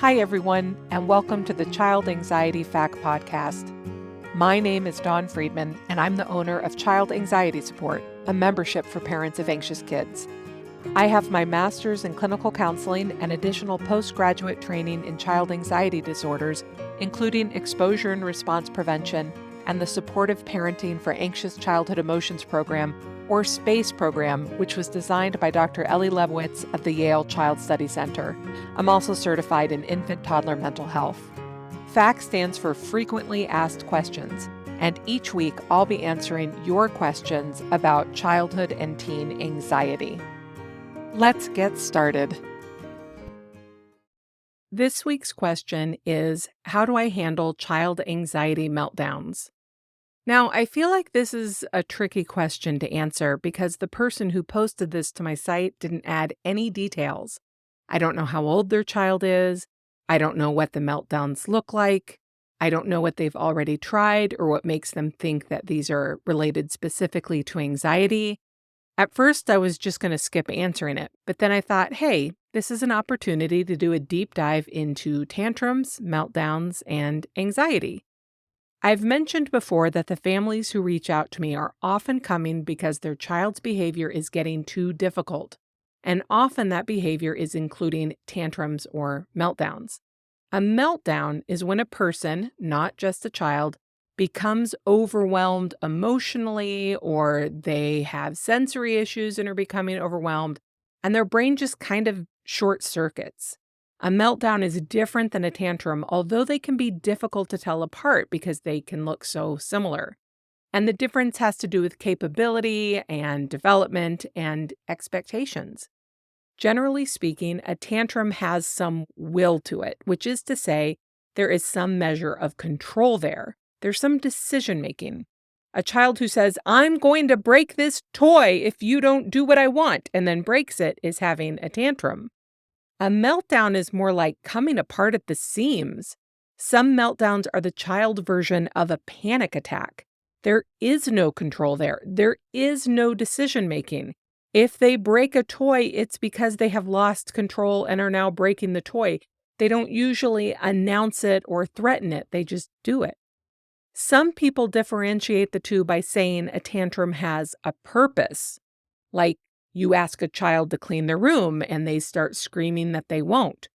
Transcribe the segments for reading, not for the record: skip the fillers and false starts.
Hi, everyone, and welcome to the Child Anxiety Fact Podcast. My name is Dawn Friedman, and I'm the owner of Child Anxiety Support, a membership for parents of anxious kids. I have my master's in clinical counseling and additional postgraduate training in child anxiety disorders, including exposure and response prevention and the Supportive Parenting for Anxious Childhood Emotions program, or SPACE program, which was designed by Dr. Ellie Lebowitz of the Yale Child Study Center. I'm also certified in infant-toddler mental health. FACT stands for Frequently Asked Questions, and each week I'll be answering your questions about childhood and teen anxiety. Let's get started. This week's question is, how do I handle child anxiety meltdowns? Now, I feel like this is a tricky question to answer because the person who posted this to my site didn't add any details. I don't know how old their child is. I don't know what the meltdowns look like. I don't know what they've already tried or what makes them think that these are related specifically to anxiety. At first, I was just going to skip answering it, but then I thought, hey, this is an opportunity to do a deep dive into tantrums, meltdowns, and anxiety. I've mentioned before that the families who reach out to me are often coming because their child's behavior is getting too difficult, and often that behavior is including tantrums or meltdowns. A meltdown is when a person, not just a child, becomes overwhelmed emotionally, or they have sensory issues and are becoming overwhelmed, and their brain just kind of short circuits. A meltdown is different than a tantrum, although they can be difficult to tell apart because they can look so similar. And the difference has to do with capability and development and expectations. Generally speaking, a tantrum has some will to it, which is to say, there is some measure of control there. There's some decision making. A child who says, "I'm going to break this toy if you don't do what I want," and then breaks it is having a tantrum. A meltdown is more like coming apart at the seams. Some meltdowns are the child version of a panic attack. There is no control there. There is no decision making. If they break a toy, it's because they have lost control and are now breaking the toy. They don't usually announce it or threaten it. They just do it. Some people differentiate the two by saying a tantrum has a purpose, like you ask a child to clean their room and they start screaming that they won't.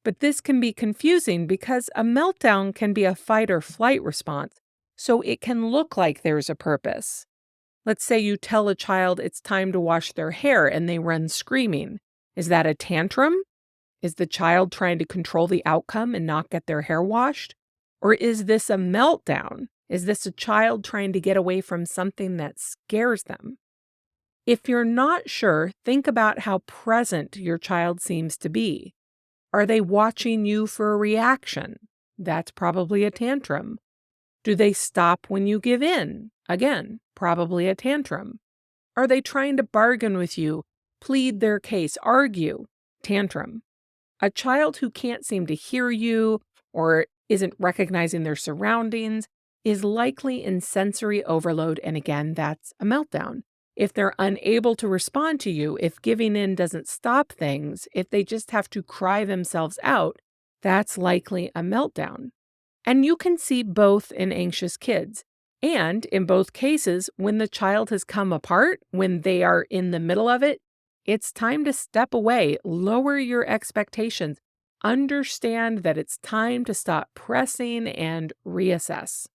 But this can be confusing because a meltdown can be a fight or flight response, so it can look like there's a purpose. Let's say you tell a child it's time to wash their hair and they run screaming. Is that a tantrum? Is the child trying to control the outcome and not get their hair washed? Or is this a meltdown? Is this a child trying to get away from something that scares them? If you're not sure, think about how present your child seems to be. Are they watching you for a reaction? That's probably a tantrum. Do they stop when you give in? Again, probably a tantrum. Are they trying to bargain with you, plead their case, argue? Tantrum. A child who can't seem to hear you or isn't recognizing their surroundings is likely in sensory overload, and again, that's a meltdown. If they're unable to respond to you, if giving in doesn't stop things, if they just have to cry themselves out, that's likely a meltdown. And you can see both in anxious kids. And in both cases, when the child has come apart, when they are in the middle of it, it's time to step away, lower your expectations, understand that it's time to stop pressing and reassess.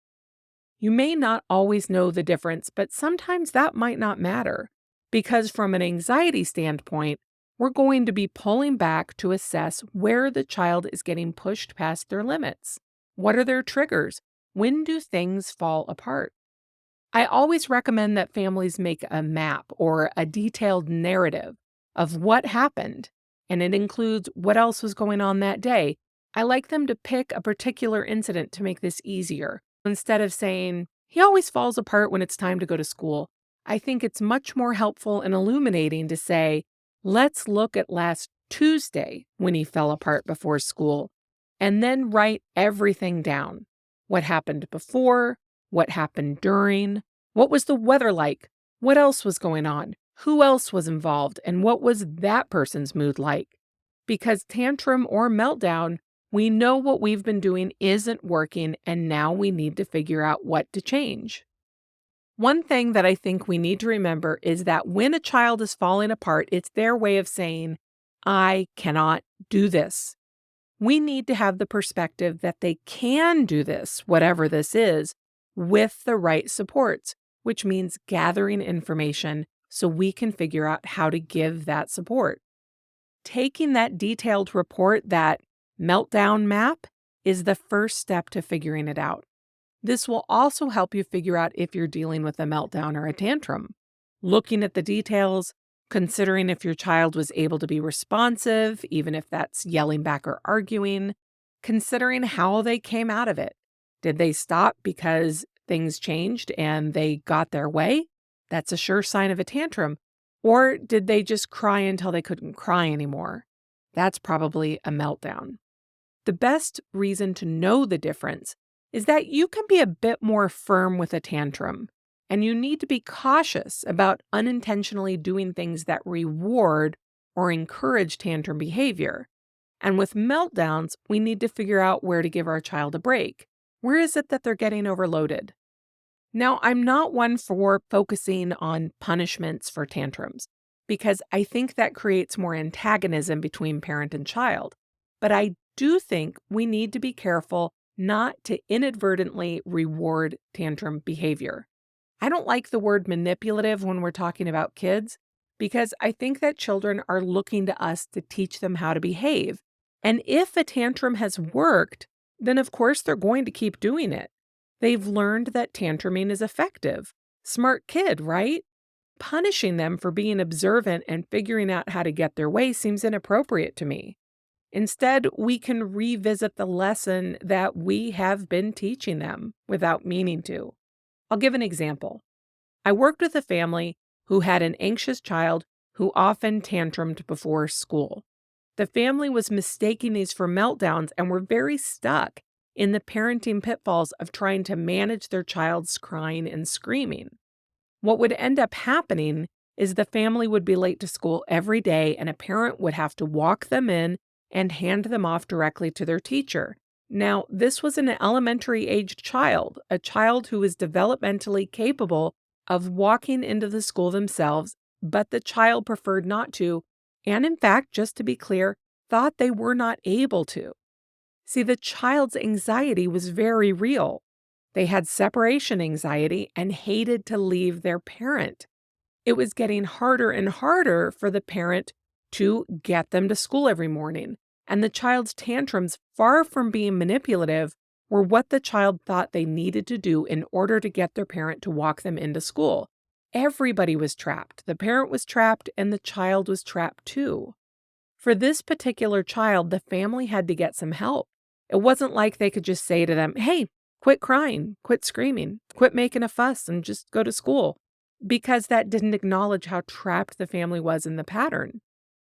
You may not always know the difference, but sometimes that might not matter, because from an anxiety standpoint, we're going to be pulling back to assess where the child is getting pushed past their limits. What are their triggers? When do things fall apart? I always recommend that families make a map or a detailed narrative of what happened, and it includes what else was going on that day. I like them to pick a particular incident to make this easier. Instead of saying, "He always falls apart when it's time to go to school," I think it's much more helpful and illuminating to say, "Let's look at last Tuesday when he fell apart before school," and then write everything down. What happened before? What happened during? What was the weather like? What else was going on? Who else was involved? And what was that person's mood like? Because tantrum or meltdown We know what we've been doing isn't working, and now we need to figure out what to change. One thing that I think we need to remember is that when a child is falling apart, it's their way of saying, I cannot do this. We need to have the perspective that they can do this, whatever this is, with the right supports, which means gathering information so we can figure out how to give that support. Taking that detailed report, that meltdown map, is the first step to figuring it out. This will also help you figure out if you're dealing with a meltdown or a tantrum. Looking at the details, considering if your child was able to be responsive, even if that's yelling back or arguing, considering how they came out of it. Did they stop because things changed and they got their way? That's a sure sign of a tantrum. Or did they just cry until they couldn't cry anymore? That's probably a meltdown. The best reason to know the difference is that you can be a bit more firm with a tantrum, and you need to be cautious about unintentionally doing things that reward or encourage tantrum behavior. And with meltdowns, we need to figure out where to give our child a break. Where is it that they're getting overloaded? Now, I'm not one for focusing on punishments for tantrums, because I think that creates more antagonism between parent and child. But I do think we need to be careful not to inadvertently reward tantrum behavior. I don't like the word manipulative when we're talking about kids, because I think that children are looking to us to teach them how to behave. And if a tantrum has worked, then of course they're going to keep doing it. They've learned that tantruming is effective. Smart kid, right? Punishing them for being observant and figuring out how to get their way seems inappropriate to me. Instead, we can revisit the lesson that we have been teaching them without meaning to. I'll give an example. I worked with a family who had an anxious child who often tantrumed before school. The family was mistaking these for meltdowns and were very stuck in the parenting pitfalls of trying to manage their child's crying and screaming. What would end up happening is the family would be late to school every day, and a parent would have to walk them in and hand them off directly to their teacher. Now, this was an elementary-aged child, a child who was developmentally capable of walking into the school themselves, but the child preferred not to, and in fact, just to be clear, thought they were not able to. See, the child's anxiety was very real. They had separation anxiety and hated to leave their parent. It was getting harder and harder for the parent to get them to school every morning. And the child's tantrums, far from being manipulative, were what the child thought they needed to do in order to get their parent to walk them into school. Everybody was trapped. The parent was trapped, and the child was trapped too. For this particular child, the family had to get some help. It wasn't like they could just say to them, hey, quit crying, quit screaming, quit making a fuss, and just go to school, because that didn't acknowledge how trapped the family was in the pattern.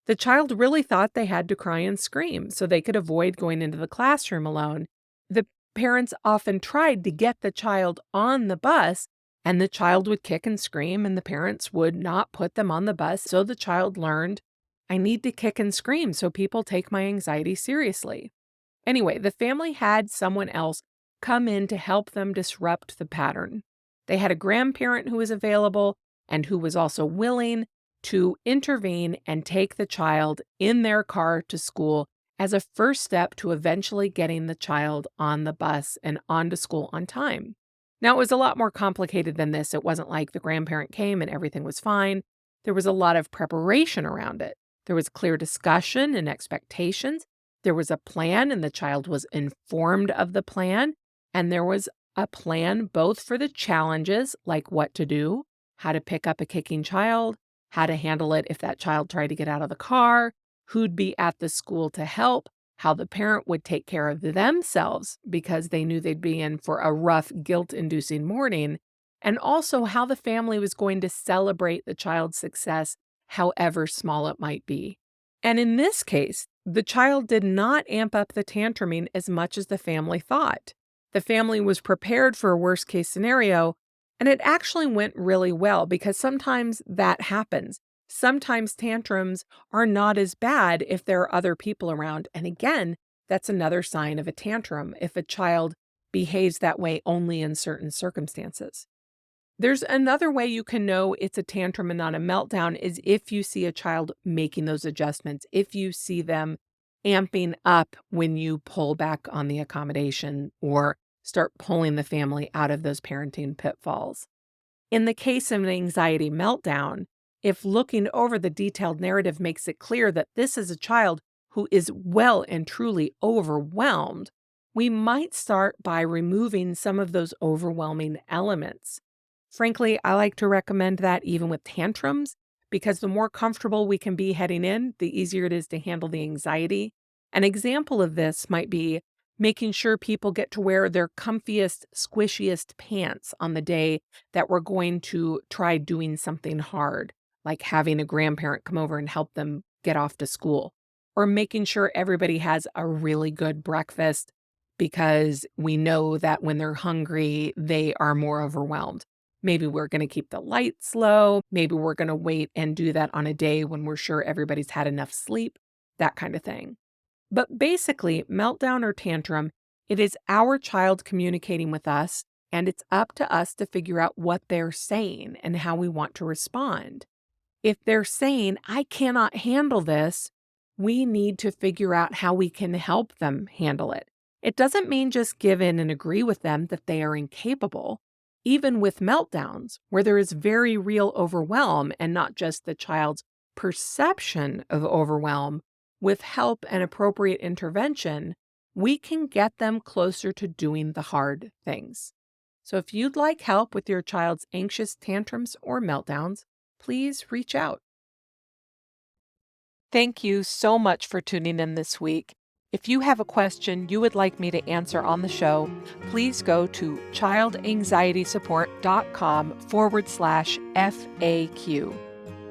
The child really thought they had to cry and scream so they could avoid going into the classroom alone. The parents often tried to get the child on the bus, and the child would kick and scream, and the parents would not put them on the bus. So the child learned, I need to kick and scream so people take my anxiety seriously. Anyway, the family had someone else come in to help them disrupt the pattern. They had a grandparent who was available and who was also willing to intervene and take the child in their car to school as a first step to eventually getting the child on the bus and onto school on time. Now, it was a lot more complicated than this. It wasn't like the grandparent came and everything was fine. There was a lot of preparation around it. There was clear discussion and expectations. There was a plan, and the child was informed of the plan. And there was a plan both for the challenges, like what to do, how to pick up a kicking child, how to handle it if that child tried to get out of the car, who'd be at the school to help, how the parent would take care of themselves because they knew they'd be in for a rough, guilt-inducing morning, and also how the family was going to celebrate the child's success, however small it might be. And in this case, the child did not amp up the tantruming as much as the family thought. The family was prepared for a worst-case scenario, and it actually went really well because sometimes that happens. Sometimes tantrums are not as bad if there are other people around. And again, That's another sign of a tantrum if a child behaves that way only in certain circumstances. There's another way you can know it's a tantrum and not a meltdown is if you see a child making those adjustments, if you see them amping up when you pull back on the accommodation or start pulling the family out of those parenting pitfalls. In the case of an anxiety meltdown, if looking over the detailed narrative makes it clear that this is a child who is well and truly overwhelmed, we might start by removing some of those overwhelming elements. Frankly, I like to recommend that even with tantrums, because the more comfortable we can be heading in, the easier it is to handle the anxiety. An example of this might be making sure people get to wear their comfiest, squishiest pants on the day that we're going to try doing something hard, like having a grandparent come over and help them get off to school, or making sure everybody has a really good breakfast because we know that when they're hungry, they are more overwhelmed. Maybe we're going to keep the lights low. Maybe we're going to wait and do that on a day when we're sure everybody's had enough sleep, that kind of thing. But basically, meltdown or tantrum, it is our child communicating with us, and it's up to us to figure out what they're saying and how we want to respond. If they're saying, I cannot handle this, we need to figure out how we can help them handle it. It doesn't mean just give in and agree with them that they are incapable. Even with meltdowns, where there is very real overwhelm and not just the child's perception of overwhelm, with help and appropriate intervention, we can get them closer to doing the hard things. So if you'd like help with your child's anxious tantrums or meltdowns, please reach out. Thank you so much for tuning in this week. If you have a question you would like me to answer on the show, please go to childanxietysupport.com/FAQ.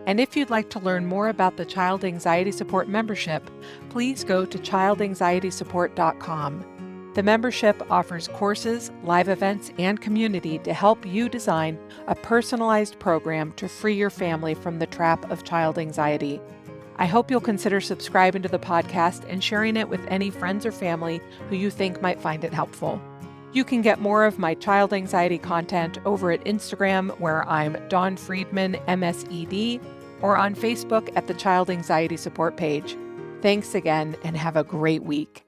And if you'd like to learn more about the Child Anxiety Support membership, please go to childanxietysupport.com. The membership offers courses, live events, and community to help you design a personalized program to free your family from the trap of child anxiety. I hope you'll consider subscribing to the podcast and sharing it with any friends or family who you think might find it helpful. You can get more of my child anxiety content over at Instagram, where I'm Dawn Friedman, MSED, or on Facebook at the Child Anxiety Support page. Thanks again, and have a great week.